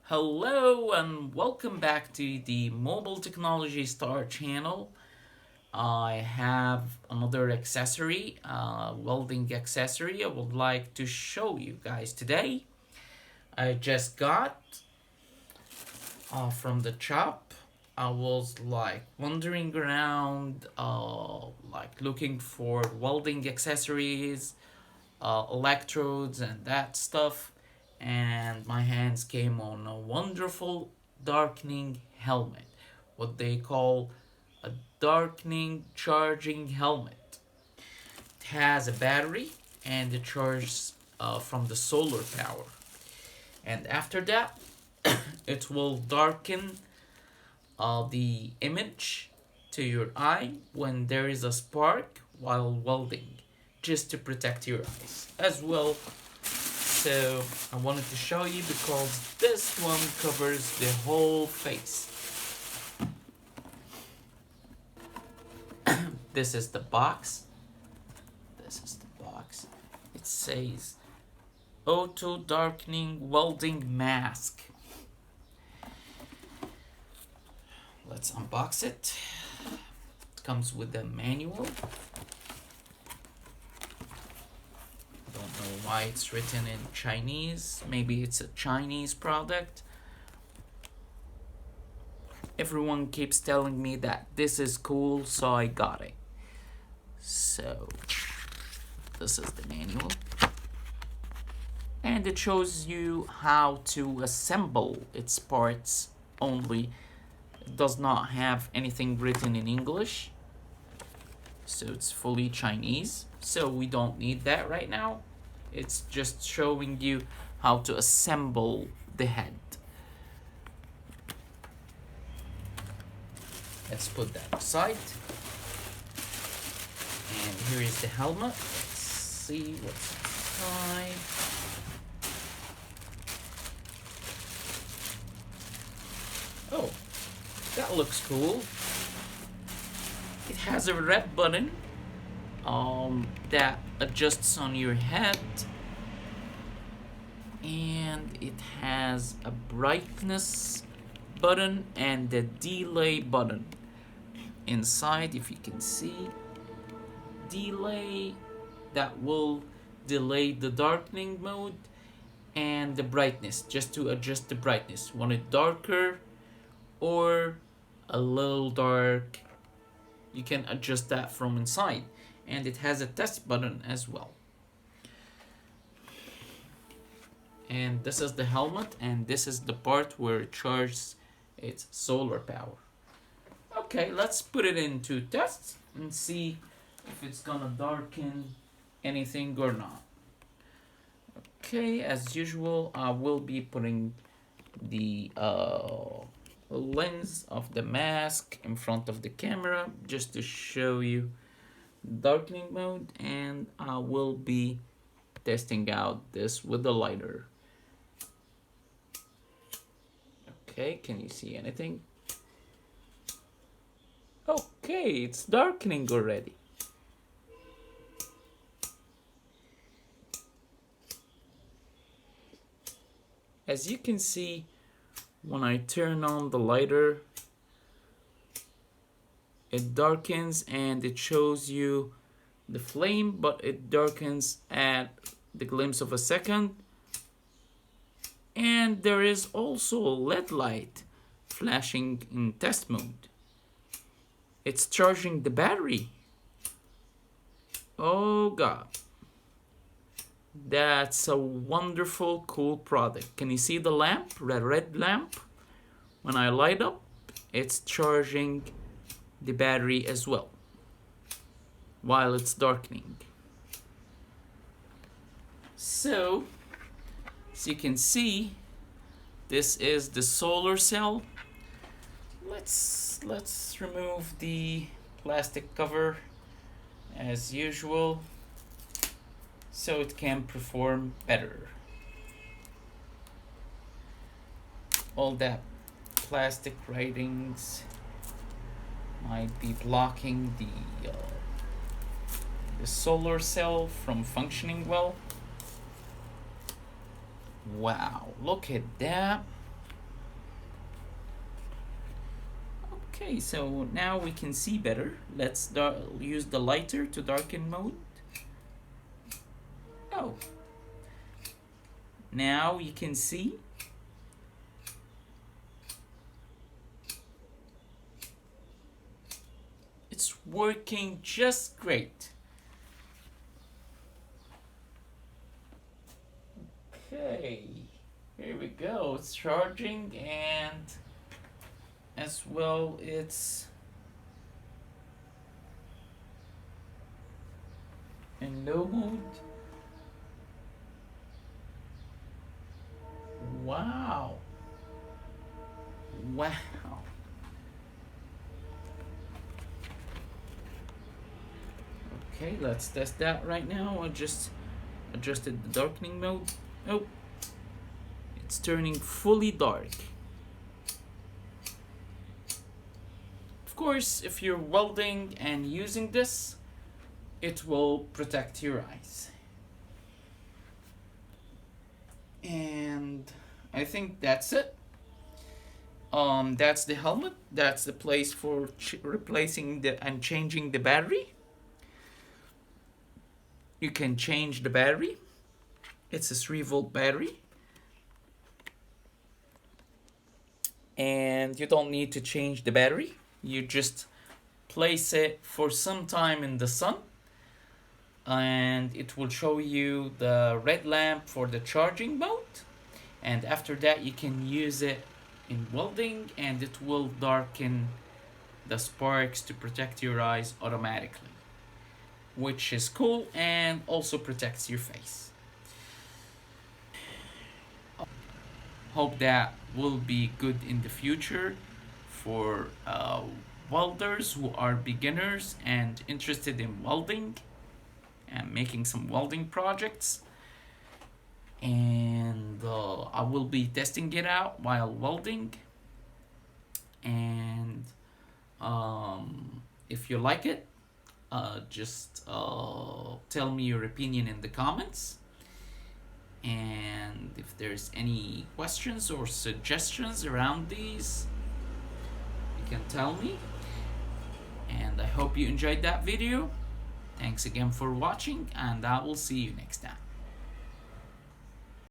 Hello and welcome back to the Mobile Technology Star channel. I have another accessory, welding accessory I would like to show you guys today. I just got from the shop. I was wandering around, looking for welding accessories, electrodes, and that stuff. And my hands came on a wonderful darkening helmet, what they call a darkening charging helmet. It has a battery and it charges from the solar power. And after that, it will darken the image to your eye when there is a spark while welding, just to protect your eyes as well. So I wanted to show you because this one covers the whole face. This is the box. It says Auto Darkening Welding Mask. Let's unbox it. It comes with a manual. Don't know why it's written in Chinese. Maybe it's a Chinese product. Everyone keeps telling me that this is cool, so I got it. So, this is the manual. And it shows you how to assemble its parts only. It does not have anything written in English. So it's fully Chinese. So we don't need that right now. It's just showing you how to assemble the head. Let's put that aside. And here is the helmet. Let's see what's inside. Oh, that looks cool. It has a red button that adjusts on your head, and it has a brightness button and a delay button inside. If you can see, delay, that will delay the darkening mode, and the brightness, just to adjust the brightness. Want it darker or a little dark, you can adjust that from inside. And it has a test button as well. And this is the helmet, and this is the part where it charges its solar power. Okay, let's put it into tests and see if it's gonna darken anything or not. Okay, as usual, I will be putting the lens of the mask in front of the camera just to show you darkening mode, and I will be testing out this with the lighter. Okay, can you see anything? Okay, it's darkening already. As you can see, when I turn on the lighter, it darkens and it shows you the flame, but it darkens at the glimpse of a second. And there is also a LED light flashing in test mode. It's charging the battery. Oh God. That's a wonderful, cool product. Can you see the lamp, the red lamp? When I light up, it's charging the battery as well while it's darkening. So, as you can see, this is the solar cell. Let's remove the plastic cover as usual so it can perform better. All that plastic writings might be blocking the solar cell from functioning well. Wow, look at that. Okay, so now we can see better. Let's use the lighter to darken mode. Oh, now you can see. It's working just great. Okay, here we go. It's charging, and as well it's in low mode. Wow. Wow. Okay, let's test that right now. I just adjusted the darkening mode. Oh, it's turning fully dark. Of course, if you're welding and using this, it will protect your eyes. And I think that's it. That's the helmet. That's the place for replacing and changing the battery. You can change the battery. It's a 3-volt battery. And you don't need to change the battery. You just place it for some time in the sun, and it will show you the red lamp for the charging mode. And after that, you can use it in welding, and it will darken the sparks to protect your eyes automatically, which is cool and also protects your face. Hope that will be good in the future for welders who are beginners and interested in welding and making some welding projects. And I will be testing it out while welding. And if you like it, just tell me your opinion in the comments. And if there's any questions or suggestions around these, you can tell me. And I hope you enjoyed that video. Thanks again for watching, and I will see you next time.